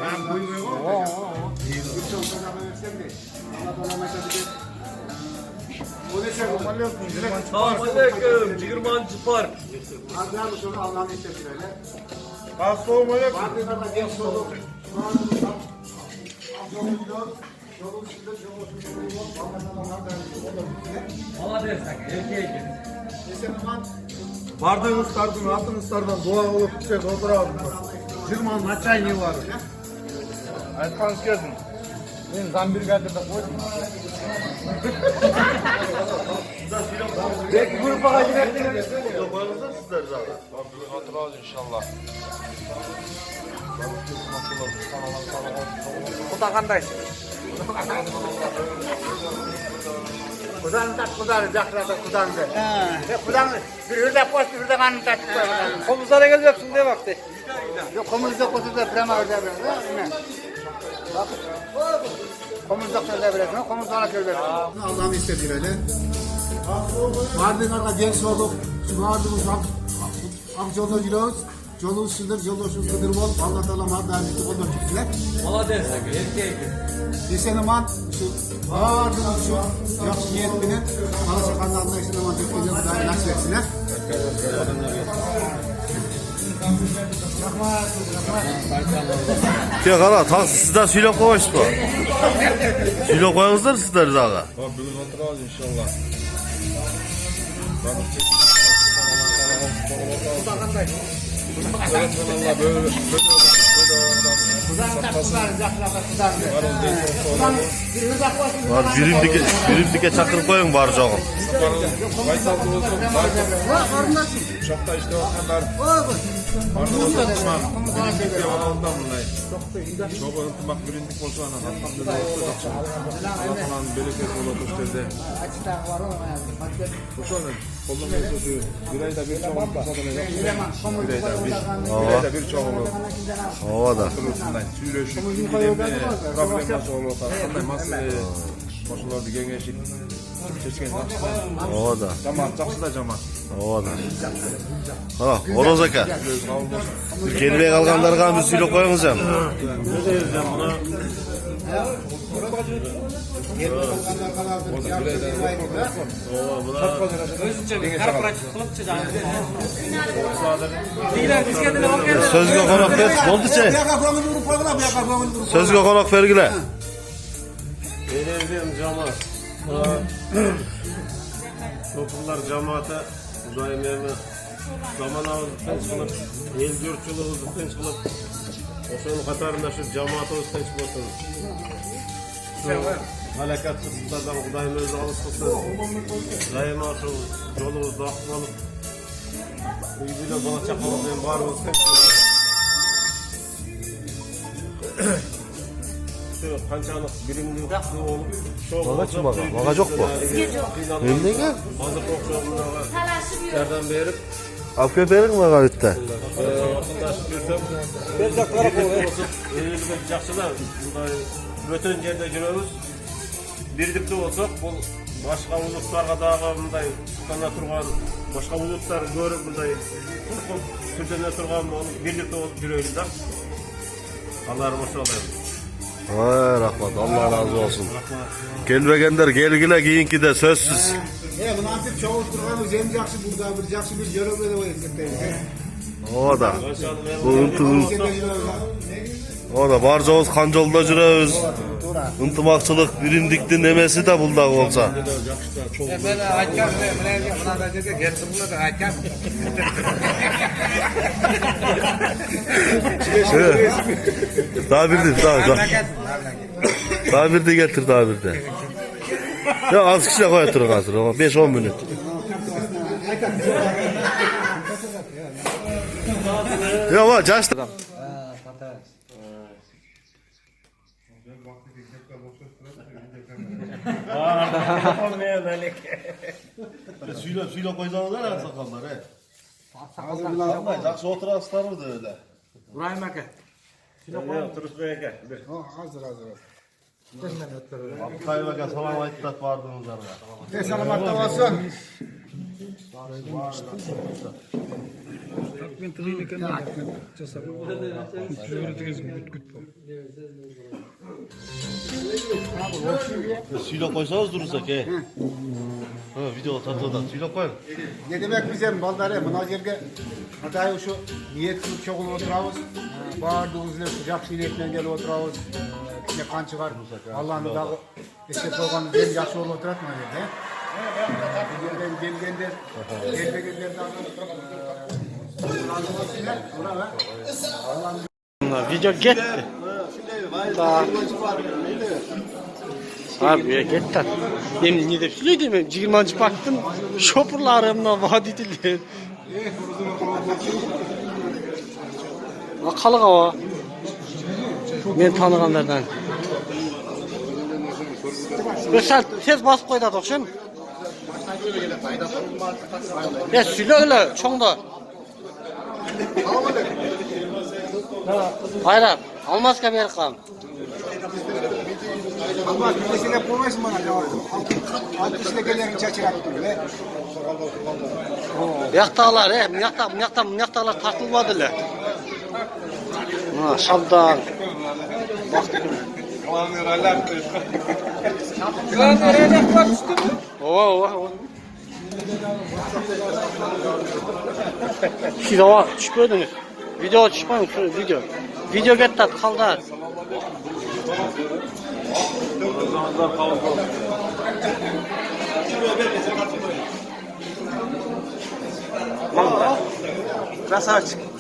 Ben koymuyorum. Selamünaleyküm. Cigirmancı Park. Assalamualaikum. Vardığınız tartın, altınız tartın, dua olup bir şey dolduralım. Cırmanın açay ne var? Aytkanız gelsin. Ben zambir geldi de koydum. Belki grupa hacı Zamanınızda sizler zaten. Hatırlarız inşallah. Bu da kanday. Kudan tak kudan, zakrada kudan de. Kudan bir hırda post, bir hırda kanın tak. Komuzlara geleceksin de vakti. Yok komuzda kutuda prema öder ben. Bak. Komuzda öder ben. Komuzda öder. Allah'ın istediği öyle. Mardinler'de genç olduk. Mardin'imiz Akçol'da gidiyoruz. Yolumuz şudur, yolumuz şudur bol. Allah Teala Mardin'imizi bol döküyorlar. Valla dersen ki erkeği. Deseneman şu Mardin'imiz şu yakşı niyetini Alaşa kanalında deseneman Türkiye'de müdahale nasip etsinler. Yok hala ta sizden silo koymuş bu. Silo koyuyorsunuz sizler zaten. Bugün hatırlarız inşallah. Var birimdike çakır koyun var canım. Baysalda olsun. Uçakta işte olanlar. Çok unutmak bilindik olsa elhamdülillah olsa Allah'ın bereketi olur işte. Koşanın kolunu tutuyor. Bir ayda bir çoğun kasadılacak. Bir ayda bir çoğun olur. Ova da. Sürüleşik, problem nasıl olur? Nasıl koşular bir gengeşik. Çeşken nasıl? Ova da. Cemaat, çaksı da cemaat. Ova da. Ha, horoz aka. Kelbeye kalganlarga bir silo koyunuz ya. Sözgü konak ver. Oldu çay. Sözgü konak vergile. Belediyenin cemaat. Toplumlar cemaate daimlerine zaman ağızlıktan çıkılıp, el yurtçuluğuzluktan çıkılıp, o katarında şu cemaatımızdan çıkmasın. Şu halakatsızlardan daimlerimizi alıştırsın. Daima şu yolumuzda akmalıp, uyuyla bana çakmalıkların varımızdan çıkmasın. Şu kançalık birimli olup çok Vaka bak, vaka çok bu. Önüne gel. Hazır okşuğumda yerden berip Afiyet verin mi gayette? vatandaş görsem bir dakika olsun jakçılar bütün yerde жүрөбүз бирдикте болсок бул башка улуттарга дагы мындай сукана турган башка улуттар көрүп мындай сүрдөнө турган болуп бирдикте болуп жүрөбүз да аларыбыз ошолой. Vay rahmat, Allah razı olsun. Gelmegenler gelgile kiyinki de sözsüz. Bunu artık çoğulturganız hem jakşı burada bir jakşı bir görevde de var. O da. O da barcağız kancolda jüröbüz. Intımakçılık birimdikti nemesi de buldak olsa. Ben açam buna da gelsin buna da açam. Daha bir de daha bir de getir daha bir de. Ya az kişi koyatır hazır ama 5-10 minut. Ya var just. Suyla koysanızlar ya sakallar he. Sakallar. Jakşı oturasızlar mı da öyle? Burayım aka. Kaymağa salam ayttat vardınızlar. Selamat olsun. Suyla koysanız durursak he. Ha video tatlıda suyla koyun. Ne demek bizim baldarı buna yerge hatayı şu niyet kılıp çoğulu oturağız. Bağırdığımızda sıcak sinekten gelip oturağız. Ne kan çıkar. Allah'ın dağı istek olganı ben yaxşı olup oturatma dedi. Gelgenler Video gitti. Daha. Abi ya gitti. Benim ne de söyleyeyim mi? 20. baktım. Şopurlarımla vadidiller. Akalık hava. Ben tanıganlardan. Mesela tez basıp koydu dokşun. Ya söyle öyle çoğunda. Hayır abi. Almaz ki bir rakam. Ama mesela koymasın bana cevap. Alt kişiyle gelirin çeçirak duruyor. Yaktağlar yaktağlar takılmadılar. Ha şamdan. Oo. Siz o çıkıyordunuz. Video çıkmıyor video. Video gitti kaldı. Krasavчик.